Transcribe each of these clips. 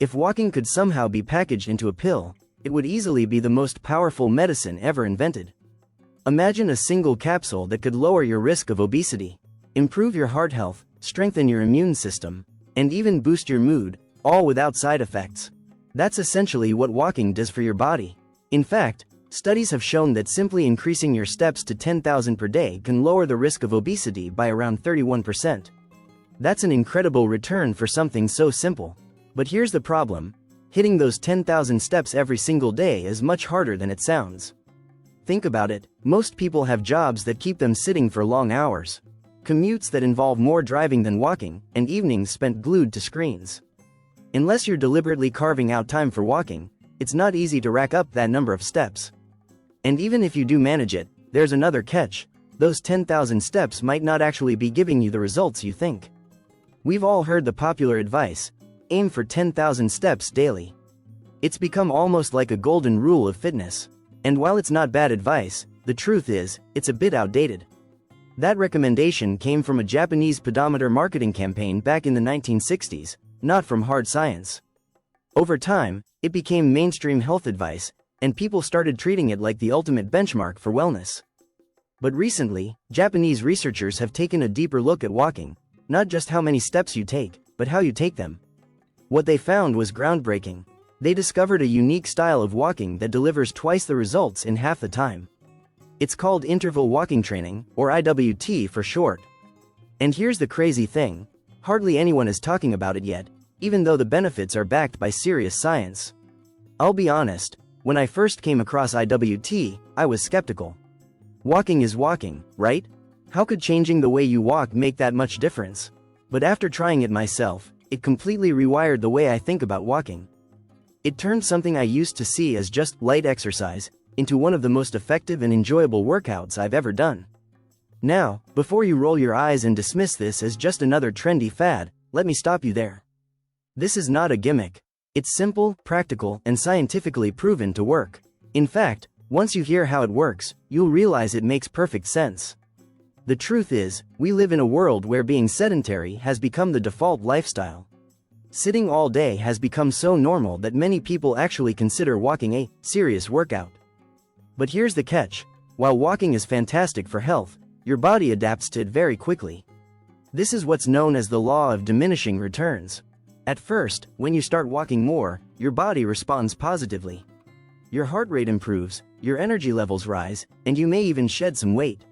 If walking could somehow be packaged into a pill, it would easily be the most powerful medicine ever invented. Imagine a single capsule that could lower your risk of obesity, improve your heart health, strengthen your immune system, and even boost your mood, all without side effects. That's essentially what walking does for your body. In fact, studies have shown that simply increasing your steps to 10,000 per day can lower the risk of obesity by around 31%. That's an incredible return for something so simple. But here's the problem: hitting those 10,000 steps every single day is much harder than it sounds. Think about it, most people have jobs that keep them sitting for long hours, commutes that involve more driving than walking, and evenings spent glued to screens. Unless you're deliberately carving out time for walking, it's not easy to rack up that number of steps. And even if you do manage it, there's another catch: those 10,000 steps might not actually be giving you the results you think. We've all heard the popular advice: aim for 10,000 steps daily. It's become almost like a golden rule of fitness. And while it's not bad advice, the truth is, it's a bit outdated. That recommendation came from a Japanese pedometer marketing campaign back in the 1960s, not from hard science. Over time, it became mainstream health advice, and people started treating it like the ultimate benchmark for wellness. But recently, Japanese researchers have taken a deeper look at walking, not just how many steps you take, but how you take them. What they found was groundbreaking. They discovered a unique style of walking that delivers twice the results in half the time. It's called interval walking training, or IWT for short. And here's the crazy thing: hardly anyone is talking about it yet, even though the benefits are backed by serious science. I'll be honest, when I first came across IWT, I was skeptical. Walking is walking, right? How could changing the way you walk make that much difference? But after trying it myself, it completely rewired the way I think about walking. It turned something I used to see as just light exercise into one of the most effective and enjoyable workouts I've ever done. Now, before you roll your eyes and dismiss this as just another trendy fad, let me stop you there. This is not a gimmick. It's simple, practical, and scientifically proven to work. In fact, once you hear how it works, you'll realize it makes perfect sense. The truth is, we live in a world where being sedentary has become the default lifestyle. Sitting all day has become so normal that many people actually consider walking a serious workout. But here's the catch: while walking is fantastic for health, your body adapts to it very quickly. This is what's known as the law of diminishing returns. At first, when you start walking more, your body responds positively. Your heart rate improves, your energy levels rise, and you may even shed some weight.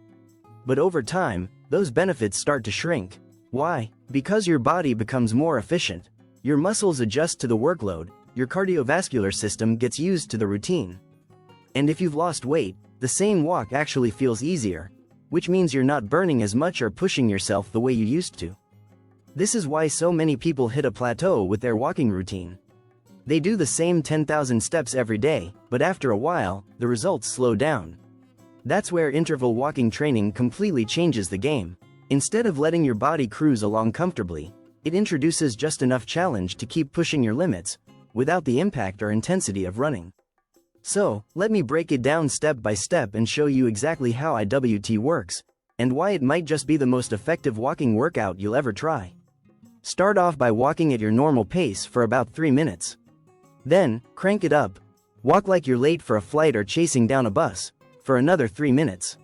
But over time, those benefits start to shrink. Why? Because your body becomes more efficient. Your muscles adjust to the workload, your cardiovascular system gets used to the routine. And if you've lost weight, the same walk actually feels easier, which means you're not burning as much or pushing yourself the way you used to. This is why so many people hit a plateau with their walking routine. They do the same 10,000 steps every day, but after a while, the results slow down. That's where interval walking training completely changes the game. Instead of letting your body cruise along comfortably, it introduces just enough challenge to keep pushing your limits, without the impact or intensity of running. So, let me break it down step by step and show you exactly how IWT works, and why it might just be the most effective walking workout you'll ever try. Start off by walking at your normal pace for about 3 minutes. Then, crank it up. Walk like you're late for a flight or chasing down a bus, for another 3 minutes.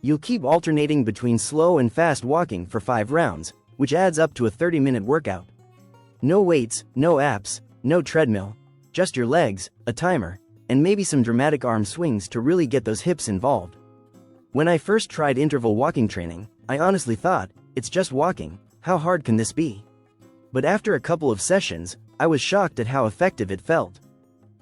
You'll keep alternating between slow and fast walking for 5 rounds, which adds up to a 30-minute workout. No weights, no apps, no treadmill, just your legs, a timer, and maybe some dramatic arm swings to really get those hips involved. When I first tried interval walking training, I honestly thought, it's just walking, how hard can this be? But after a couple of sessions, I was shocked at how effective it felt.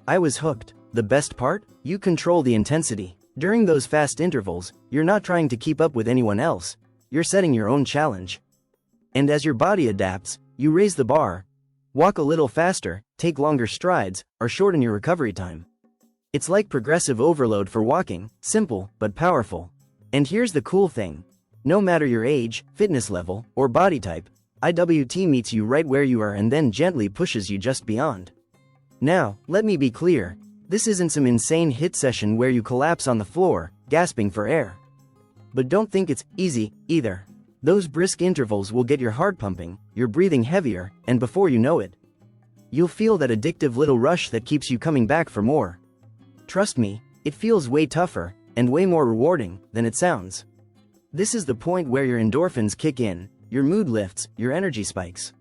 I was hooked. The best part? You control the intensity. During those fast intervals, you're not trying to keep up with anyone else, you're setting your own challenge. And as your body adapts, you raise the bar. Walk a little faster, take longer strides, or shorten your recovery time. It's like progressive overload for walking, simple but powerful. And here's the cool thing: no matter your age, fitness level, or body type, IWT meets you right where you are and then gently pushes you just beyond. Now, let me be clear: this isn't some insane HIIT session where you collapse on the floor, gasping for air. But don't think it's easy, either. Those brisk intervals will get your heart pumping, you're breathing heavier, and before you know it, You'll feel that addictive little rush that keeps you coming back for more. Trust me, it feels way tougher, and way more rewarding, than it sounds. This is the point where your endorphins kick in, your mood lifts, your energy spikes.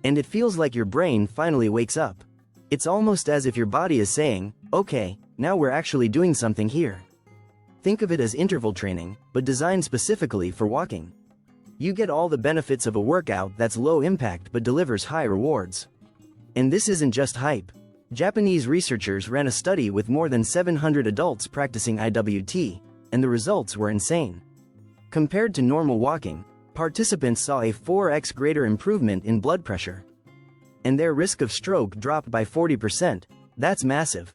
And it feels like your brain finally wakes up. It's almost as if your body is saying, okay, now we're actually doing something here. Think of it as interval training, but designed specifically for walking. You get all the benefits of a workout that's low impact but delivers high rewards. And this isn't just hype. Japanese researchers ran a study with more than 700 adults practicing IWT, and the results were insane. Compared to normal walking, participants saw a 4x greater improvement in blood pressure. And their risk of stroke dropped by 40%, that's massive.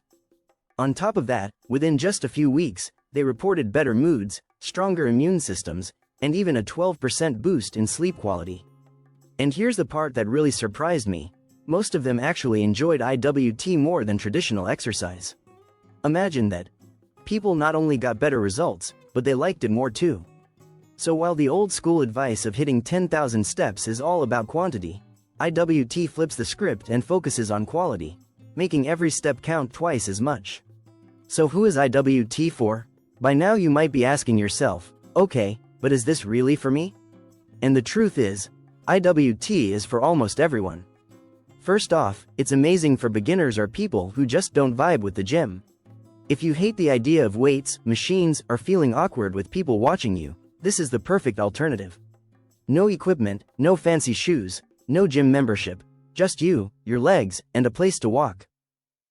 On top of that, within just a few weeks, they reported better moods, stronger immune systems, and even a 12% boost in sleep quality. And here's the part that really surprised me. Most of them actually enjoyed IWT more than traditional exercise. Imagine that. People not only got better results, but they liked it more too. So while the old school advice of hitting 10,000 steps is all about quantity, IWT flips the script and focuses on quality, making every step count twice as much. So who is IWT for? By now you might be asking yourself, okay, but is this really for me? And the truth is, IWT is for almost everyone. First off, it's amazing for beginners or people who just don't vibe with the gym. If you hate the idea of weights, machines, or feeling awkward with people watching you, this is the perfect alternative. No equipment, no fancy shoes, no gym membership, just you, your legs, and a place to walk.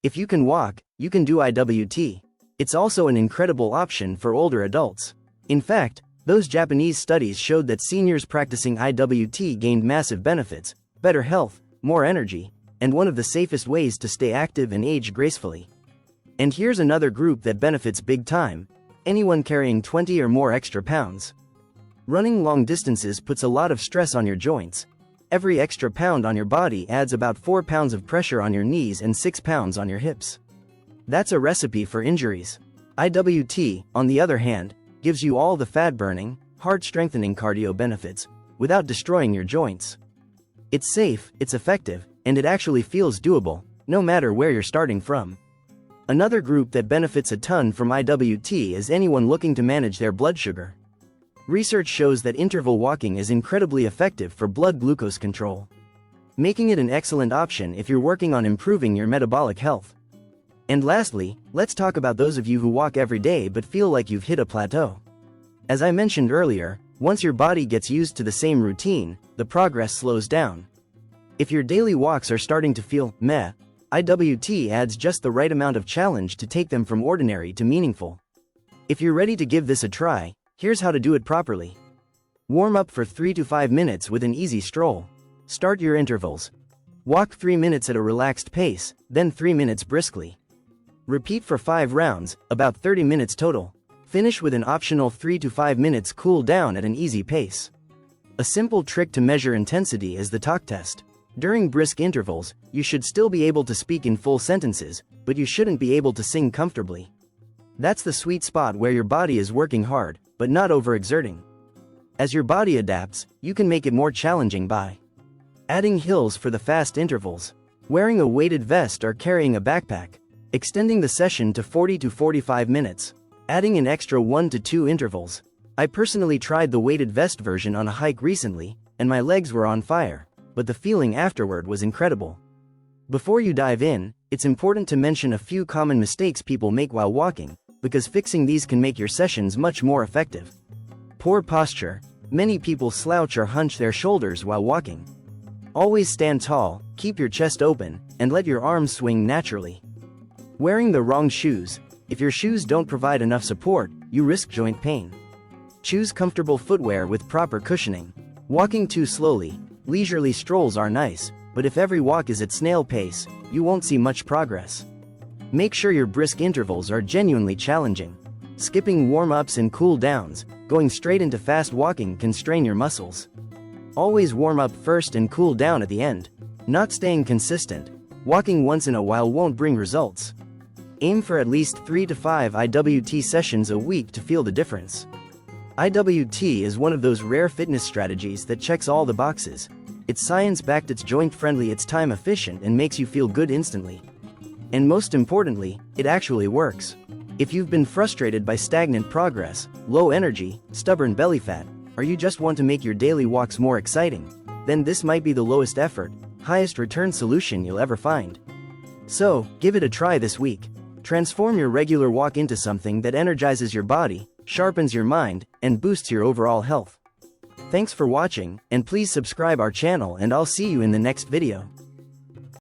If you can walk, you can do IWT. It's also an incredible option for older adults. In fact, those Japanese studies showed that seniors practicing IWT gained massive benefits, better health, more energy, and one of the safest ways to stay active and age gracefully. And here's another group that benefits big time: anyone carrying 20 or more extra pounds. Running long distances puts a lot of stress on your joints. Every extra pound on your body adds about 4 pounds of pressure on your knees and 6 pounds on your hips. That's a recipe for injuries. IWT, on the other hand, gives you all the fat-burning, heart-strengthening cardio benefits, without destroying your joints. It's safe, it's effective, and it actually feels doable, no matter where you're starting from. Another group that benefits a ton from IWT is anyone looking to manage their blood sugar. Research shows that interval walking is incredibly effective for blood glucose control, making it an excellent option if you're working on improving your metabolic health. And lastly, let's talk about those of you who walk every day but feel like you've hit a plateau. As I mentioned earlier, once your body gets used to the same routine, the progress slows down. If your daily walks are starting to feel meh, IWT adds just the right amount of challenge to take them from ordinary to meaningful. If you're ready to give this a try, here's how to do it properly. Warm up for 3 to 5 minutes with an easy stroll. Start your intervals. Walk 3 minutes at a relaxed pace, then 3 minutes briskly. Repeat for 5 rounds, about 30 minutes total. Finish with an optional 3 to 5 minutes cool down at an easy pace. A simple trick to measure intensity is the talk test. During brisk intervals, you should still be able to speak in full sentences, but you shouldn't be able to sing comfortably. That's the sweet spot where your body is working hard, but not overexerting. As your body adapts, you can make it more challenging by adding hills for the fast intervals, wearing a weighted vest or carrying a backpack, extending the session to 40 to 45 minutes, adding an extra 1 to 2 intervals. I personally tried the weighted vest version on a hike recently, and my legs were on fire, but the feeling afterward was incredible. Before you dive in, it's important to mention a few common mistakes people make while walking, because fixing these can make your sessions much more effective. Poor posture. Many people slouch or hunch their shoulders while walking. Always stand tall, keep your chest open, and let your arms swing naturally. Wearing the wrong shoes. If your shoes don't provide enough support, you risk joint pain. Choose comfortable footwear with proper cushioning. Walking too slowly. Leisurely strolls are nice, but if every walk is at snail pace, you won't see much progress. Make sure your brisk intervals are genuinely challenging. Skipping warm-ups and cool-downs, going straight into fast walking can strain your muscles. Always warm up first and cool down at the end. Not staying consistent. Walking once in a while won't bring results. Aim for at least 3 to 5 IWT sessions a week to feel the difference. IWT is one of those rare fitness strategies that checks all the boxes. It's science-backed, it's joint-friendly, it's time-efficient, and makes you feel good instantly. And most importantly, it actually works. If you've been frustrated by stagnant progress, low energy, stubborn belly fat, or you just want to make your daily walks more exciting, then this might be the lowest effort, highest return solution you'll ever find. So, give it a try this week. Transform your regular walk into something that energizes your body, sharpens your mind, and boosts your overall health. Thanks for watching, and please subscribe our channel, and I'll see you in the next video.